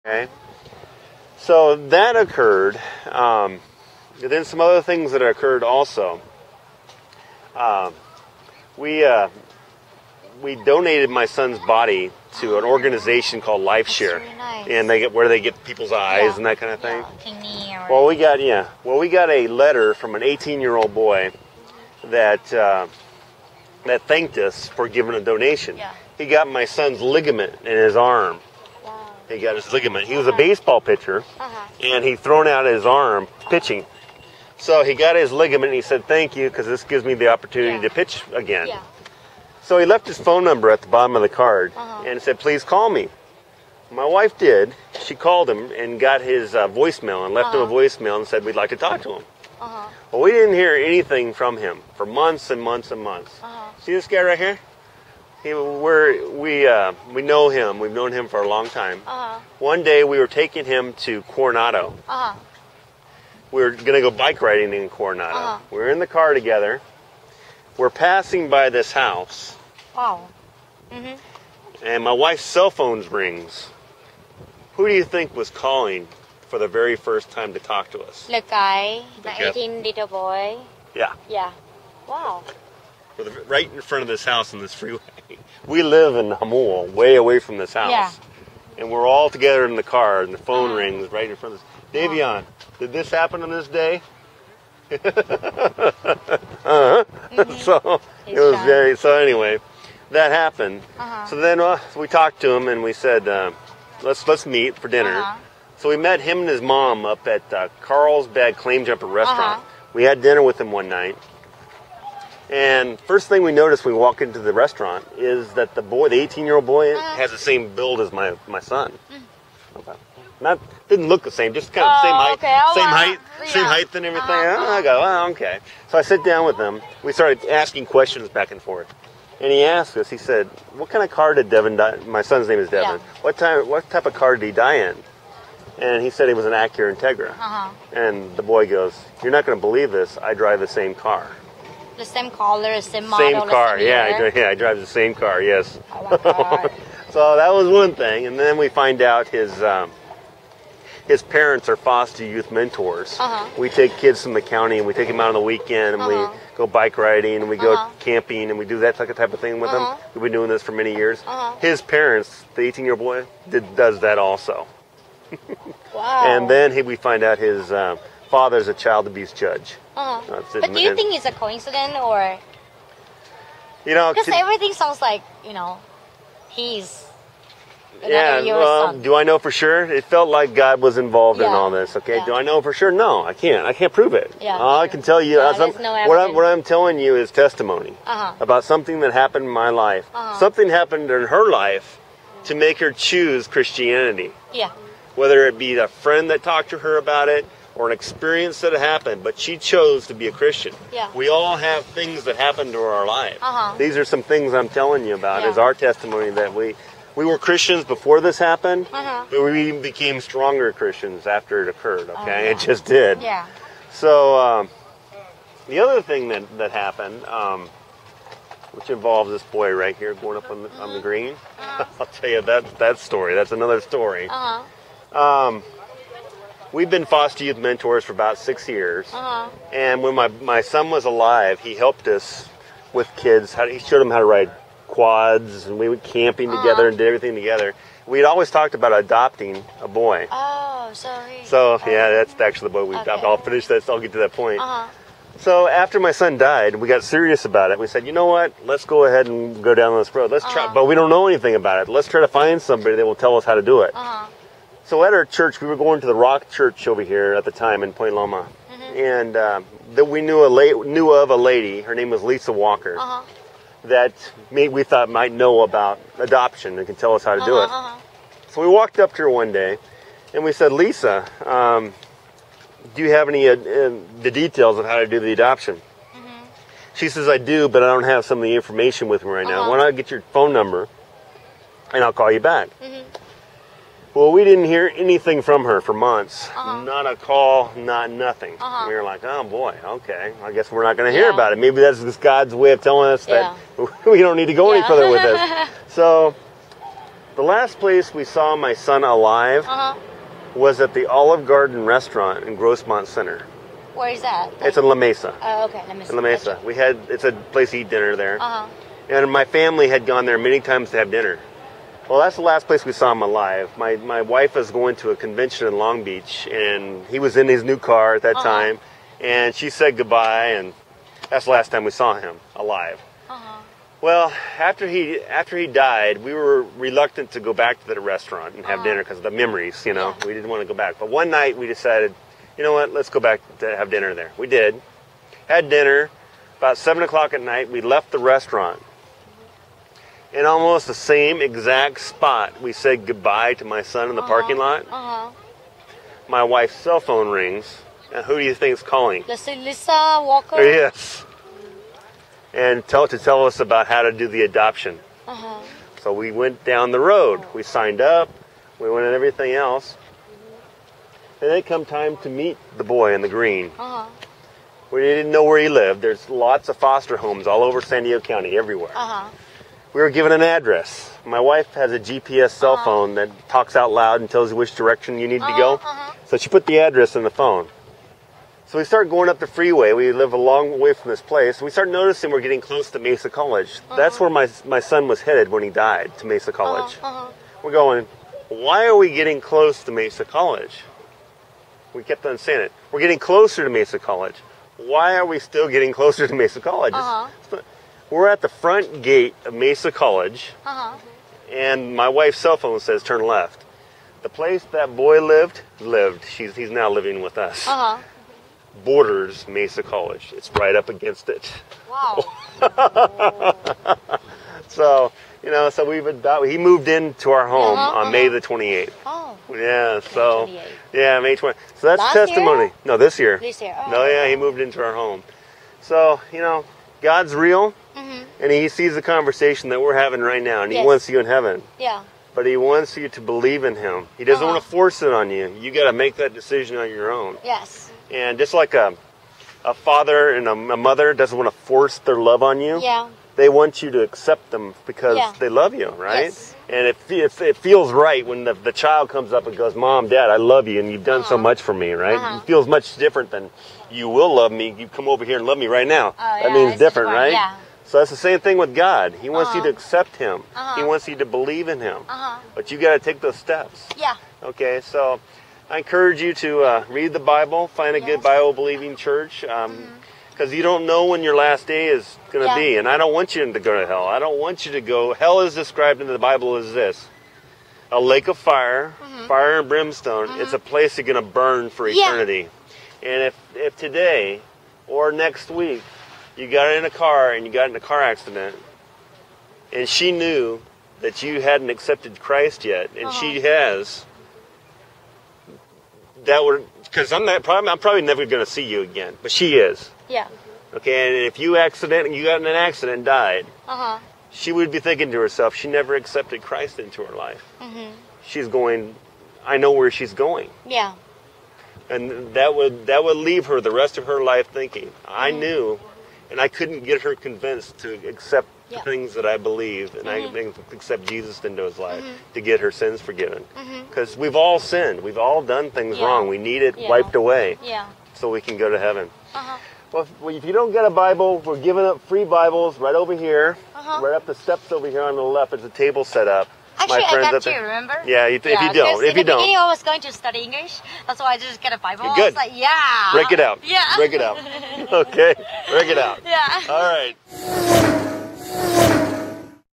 Okay. So that occurred. Then some other things that occurred also. We donated my son's body to an organization called LifeShare, really nice. and where they get people's eyes and that kind of thing. Yeah. Well, we got a letter from an 18-year-old boy that thanked us for giving a donation. Yeah. He got my son's ligament in his arm. Wow. He got his ligament. He was a baseball pitcher, and he'd thrown out his arm pitching. So he got his ligament, and he said, "Thank you, because this gives me the opportunity to pitch again." Yeah. So he left his phone number at the bottom of the card and said, "Please call me." My wife did. She called him and got his voicemail and left him a voicemail and said, "We'd like to talk to him." Well, we didn't hear anything from him for months and months and months. See this guy right here? We know him. We've known him for a long time. One day we were taking him to Coronado. We were going to go bike riding in Coronado. We were in the car together. We're passing by this house. Wow. And my wife's cell phone rings. Who do you think was calling for the very first time to talk to us? The guy, the 18 little boy. Yeah. Yeah. Wow. Right in front of this house on this freeway. We live in Hamul, way away from this house. Yeah. And we're all together in the car, and the phone rings right in front of us. Davion, did this happen on this day? So it was very. So anyway, that happened. So then we talked to him and we said, let's meet for dinner. So we met him and his mom up at Carlsbad Claim Jumper restaurant. We had dinner with him one night, and first thing we noticed when we walk into the restaurant is that the 18-year-old boy, has the same build as my son. Didn't look the same, just kind of same height, same height and everything. I go, oh, okay. So I sit down with him. We started asking questions back and forth, and he asked us. He said, "What kind of car did Devin die? My son's name is Devin. What type of car did he die in?" And he said it was an Acura Integra. And the boy goes, "You're not going to believe this. I drive the same car." The same color, same model. Same car, yeah. I drive the same car. Yes. Oh my God. So that was one thing, and then we find out his parents are foster youth mentors. We take kids from the county and we take them out on the weekend and we go bike riding and we go camping and we do that type of thing with them. We've been doing this for many years. His parents, the 18-year-old boy, does that also. Wow. And then we find out his father's a child abuse judge. But do you think it's a coincidence or? Because everything sounds like, he's. Do I know for sure? It felt like God was involved in all this. Okay, do I know for sure? No, I can't prove it. All I can tell you, what I'm telling you is testimony about something that happened in my life. Something happened in her life to make her choose Christianity. Yeah. Whether it be a friend that talked to her about it or an experience that happened, but she chose to be a Christian. Yeah. We all have things that happen to our life. These are some things I'm telling you about as our testimony that we were Christians before this happened, but we became stronger Christians after it occurred, okay? It just did. Yeah. So the other thing that happened, which involves this boy right here going up on the green, I'll tell you that story. That's another story. We've been foster youth mentors for about 6 years, and when my son was alive, he helped us with kids. He showed them how to ride quads, and we went camping together and did everything together. We'd always talked about adopting a boy. Oh, sorry. So that's actually the boy we adopted. I'll finish that. So I'll get to that point. So after my son died, we got serious about it. We said, you know what? Let's go ahead and go down this road. Let's try, but we don't know anything about it. Let's try to find somebody that will tell us how to do it. So at our church, we were going to the Rock Church over here at the time in Point Loma, and that we knew of a lady. Her name was Lisa Walker. That we thought might know about adoption and can tell us how to do it. So we walked up to her one day and we said, Lisa, do you have any the details of how to do the adoption? She says, I do, but I don't have some of the information with me right now. Why don't I get your phone number and I'll call you back? Well, we didn't hear anything from her for months. Not a call, nothing. We were like, oh boy, okay. I guess we're not going to hear about it. Maybe that's just God's way of telling us that we don't need to go any further with this. So The last place we saw my son alive was at the Olive Garden restaurant in Grossmont Center. Where is that? It's in La Mesa. Oh, okay, La Mesa. In La Mesa. It's a place to eat dinner there. And my family had gone there many times to have dinner. Well, that's the last place we saw him alive. My wife was going to a convention in Long Beach, and he was in his new car at that time, and she said goodbye, and that's the last time we saw him alive. Well, after he died, we were reluctant to go back to the restaurant and have dinner because of the memories, you know. We didn't want to go back. But one night we decided, you know what, let's go back to have dinner there. We did. Had dinner. About 7 o'clock at night, we left the restaurant. In almost the same exact spot, we said goodbye to my son in the parking lot. My wife's cell phone rings. And who do you think is calling? Lisa Walker? Yes. And to tell us about how to do the adoption. So we went down the road. We signed up. We went and everything else. And then come time to meet the boy in the green. We didn't know where he lived. There's lots of foster homes all over San Diego County, everywhere. We were given an address. My wife has a GPS cell phone that talks out loud and tells you which direction you need to go. So she put the address in the phone. So we start going up the freeway. We live a long way from this place. We start noticing we're getting close to Mesa College. That's where my son was headed when he died, to Mesa College. We're going, why are we getting close to Mesa College? We kept on saying it. We're getting closer to Mesa College. Why are we still getting closer to Mesa College? We're at the front gate of Mesa College, and my wife's cell phone says turn left. The place that boy lived. He's now living with us. Borders Mesa College. It's right up against it. Wow. So, you know, he moved into our home on May the 28th. Oh. Yeah, so, May 28th. yeah, May 20th. So that's Last testimony. year? No, this year. This year. Oh, no, yeah, he moved into our home. So, you know, God's real, and he sees the conversation that we're having right now, and he wants you in heaven. Yeah. But he wants you to believe in him. He doesn't want to force it on you. You got to make that decision on your own. Yes. And just like a father and a mother doesn't want to force their love on you, they want you to accept them because they love you, right? Yes. And it feels right when the child comes up and goes, Mom, Dad, I love you, and you've done so much for me, right? It feels much different than you will love me. You come over here and love me right now. That means different, right? Yeah. So that's the same thing with God. He wants you to accept him. He wants you to believe in him. But you got to take those steps. Yeah. Okay, so I encourage you to read the Bible, find a good Bible-believing church, because you don't know when your last day is going to be. And I don't want you to go to hell. I don't want you to go. Hell is described in the Bible as this: a lake of fire, fire and brimstone. It's a place you're going to burn for eternity. And if today or next week you got in a car and you got in a car accident, and she knew that you hadn't accepted Christ yet, and she has, that would, because I'm probably never going to see you again, but she is. Yeah. Okay, and if you got in an accident and died, she would be thinking to herself, she never accepted Christ into her life. She's going, I know where she's going. Yeah. And that would leave her the rest of her life thinking, I knew, and I couldn't get her convinced to accept the things that I believed, and I accept Jesus into his life to get her sins forgiven. Because we've all sinned. We've all done things wrong. We need it wiped away so we can go to heaven. Well, if you don't get a Bible, we're giving up free Bibles right over here, right up the steps over here on the left. There's a table set up. Actually, I got you, remember? Yeah, if you don't. In the beginning, I was going to study English. That's why I just get a Bible. You're good. I was like, yeah. Break it out. Yeah. Break it out. Okay, break it out. Yeah. All right.